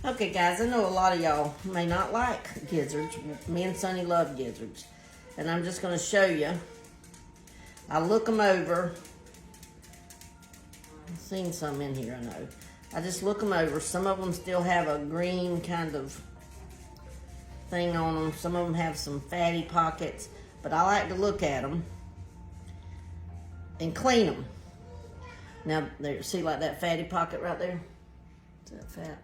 Okay, guys, I know a lot of y'all may not like gizzards. Me and Sonny love gizzards. And I'm just going to show you. I look them over. I've seen some in here, I know. I just look them over. Some of them still have a green kind of thing on them. Some of them have some fatty pockets. But I like to look at them and clean them. Now, there, see like that fatty pocket right there? Is that fat?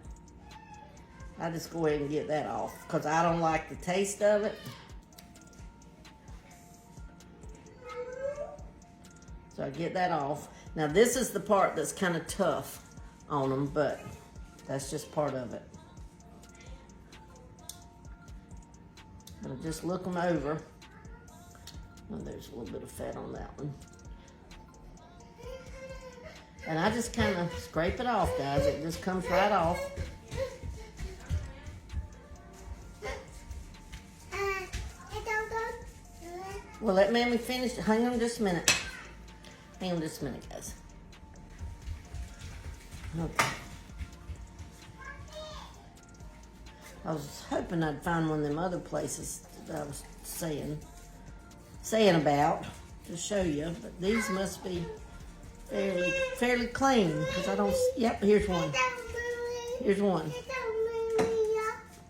I just go ahead and get that off because I don't like the taste of it. So I get that off. Now this is the part that's kind of tough on them, but that's just part of it. I'll just look them over. Oh, there's a little bit of fat on that one. And I just kind of scrape it off, guys. It just comes right off. Well, let Mammy finish. Hang on just a minute. Hang on just a minute, guys. Okay. I was hoping I'd find one of them other places that I was saying about to show you, but these must be fairly clean because I don't. Yep, here's one. Here's one.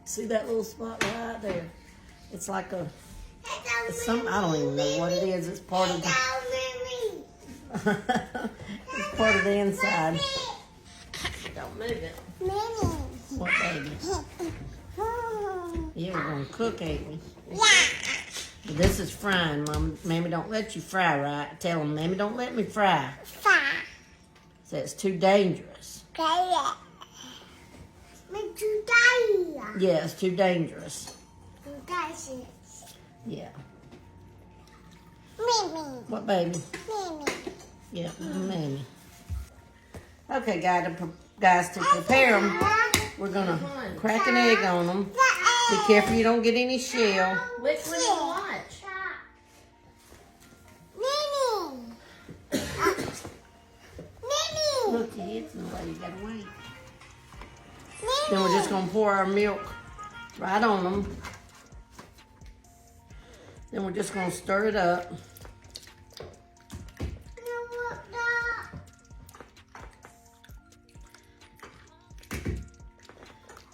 See that little spot right there? It's like a. It's some, I don't even know what it is. It's part of the. It's part of the inside. Don't move it. What, baby? Yeah, we're gonna cook, ain't we? But this is frying, Mom. Mammy don't let you fry, right? Tell them, Mammy don't let me fry. So it's too dangerous. Yeah, it's too dangerous. Yeah. What, baby? Yeah, Mammy. Okay, guys, to prepare them, we're gonna crack an egg on them. Be careful you don't get any shell. Which one do you watch? Look, your head's in the way. You gotta wait. Then we're just gonna pour our milk right on them. Then we're just gonna stir it up.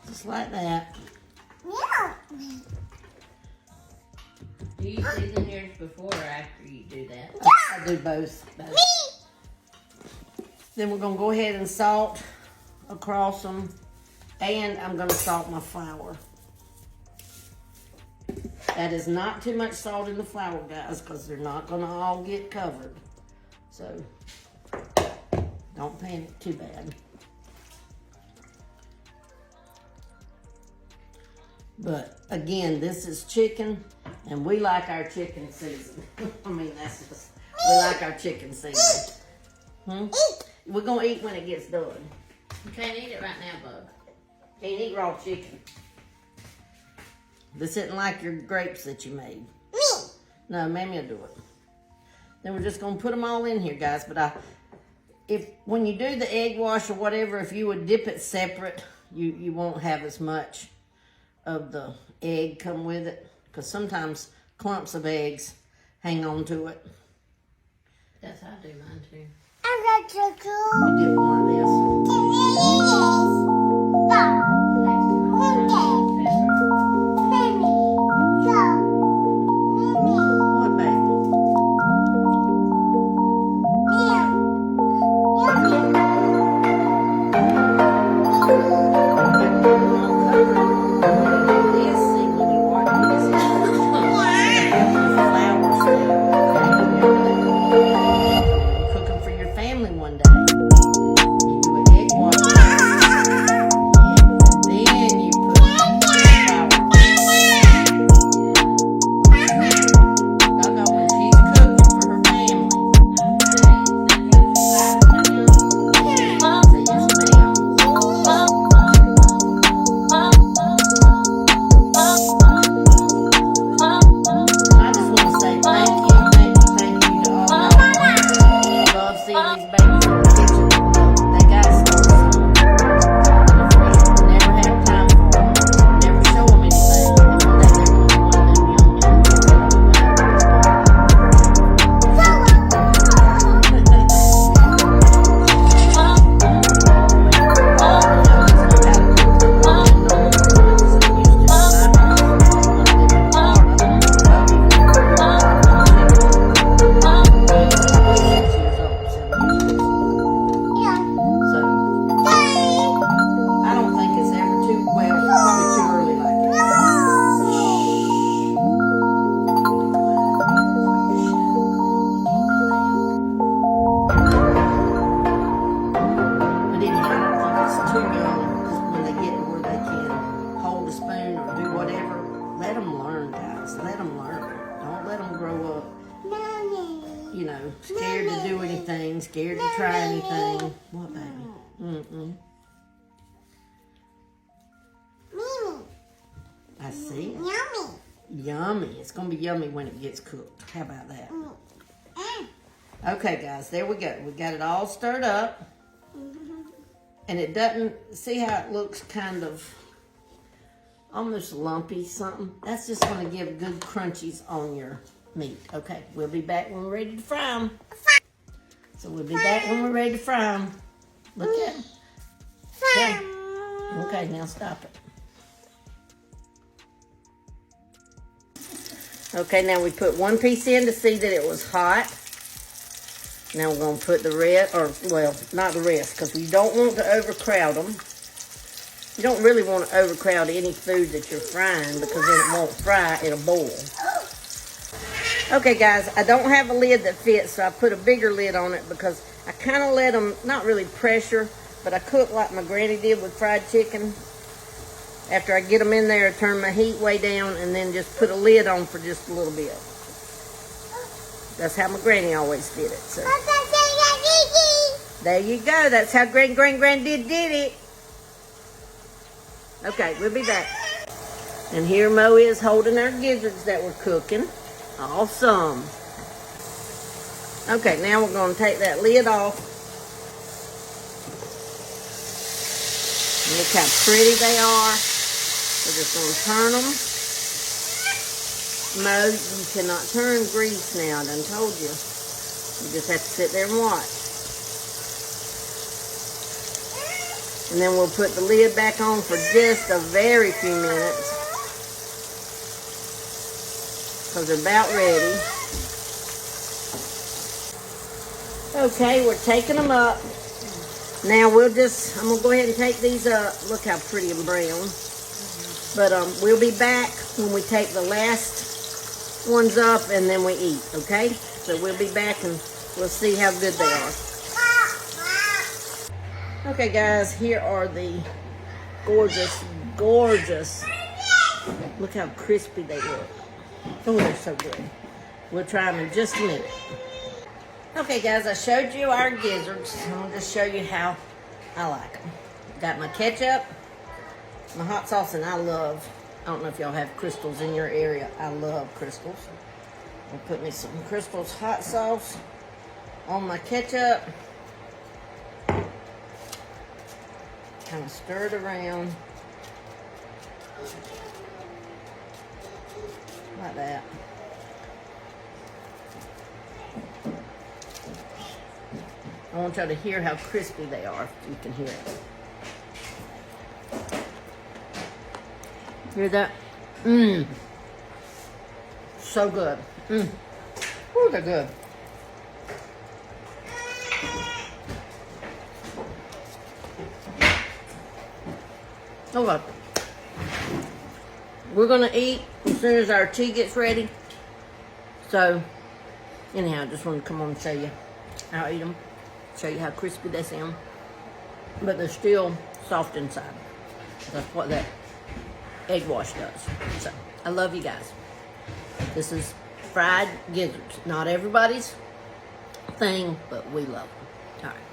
Just like that. Do you season yours before or after you do that? I do both. Then we're gonna go ahead and salt across them, and I'm gonna salt my flour. That is not too much salt in the flour, guys, because they're not gonna all get covered. So don't panic too bad. But again, this is chicken, and we like our chicken seasoned. I mean, that's just, we like our chicken seasoned. We're gonna eat when it gets done. You can't eat it right now, bub. Can't eat raw chicken. This isn't like your grapes that you made. No, Mammy will do it. Then we're just gonna put them all in here, guys. But when you do the egg wash or whatever, if you would dip it separate, you won't have as much of the egg come with it, because sometimes clumps of eggs hang on to it. That's how I do mine too. You dip them like What, baby? Cook them for your family one day. You do an egg wash. scared to try anything. What, baby? Mm-mm. Mimi. I see it. Yummy. Yummy. It's going to be yummy when it gets cooked. How about that? Mm. Okay, guys, there we go. We got it all stirred up. And it doesn't, see how it looks kind of almost lumpy something? That's just going to give good crunchies on your meat. Okay, we'll be back when we're ready to fry them. So we'll be back when we're ready to fry them. Look at them. Okay. Okay, now stop it. Okay, now we put one piece in to see that it was hot. Now we're going to put the rest, or, well, not the rest, because we don't want to overcrowd them. You don't really want to overcrowd any food that you're frying, because then it won't fry, it'll boil. Okay, guys, I don't have a lid that fits, so I put a bigger lid on it because I kind of let them, not really pressure, but I cook like my granny did with fried chicken. After I get them in there, I turn my heat way down and then just put a lid on for just a little bit. That's how my granny always did it. So. There you go. That's how Gran did it. Okay, we'll be back. And here Mo is holding our gizzards that we're cooking. Awesome. Okay, now we're going to take that lid off. Look how pretty they are. We're just going to turn them. Mo, you cannot turn grease now, I done told you. You just have to sit there and watch. And then we'll put the lid back on for just a very few minutes. Because they're about ready. Okay, we're taking them up. Now I'm going to go ahead and take these up. Look how pretty and brown. But we'll be back when we take the last ones up and then we eat, okay? So we'll be back and we'll see how good they are. Okay, guys, here are the gorgeous, gorgeous. Look how crispy they look. Oh, they're so good. We'll try them in just a minute. Okay, guys, I showed you our gizzards. I'll just show you how I like them. Got my ketchup, my hot sauce, and I don't know if y'all have Crystals in your area. I love Crystals. I'll put me some Crystals hot sauce on my ketchup. Kind of stir it around. Like that. I want y'all to hear how crispy they are, if you can hear it. Hear that? Mmm. So good. Mmm. Ooh, they're good. Oh, look. We're going to eat as soon as our tea gets ready. So, anyhow, I just wanted to come on and show you how I eat them. Show you how crispy they sound. But they're still soft inside. That's what that egg wash does. So, I love you guys. This is fried gizzards. Not everybody's thing, but we love them. All right.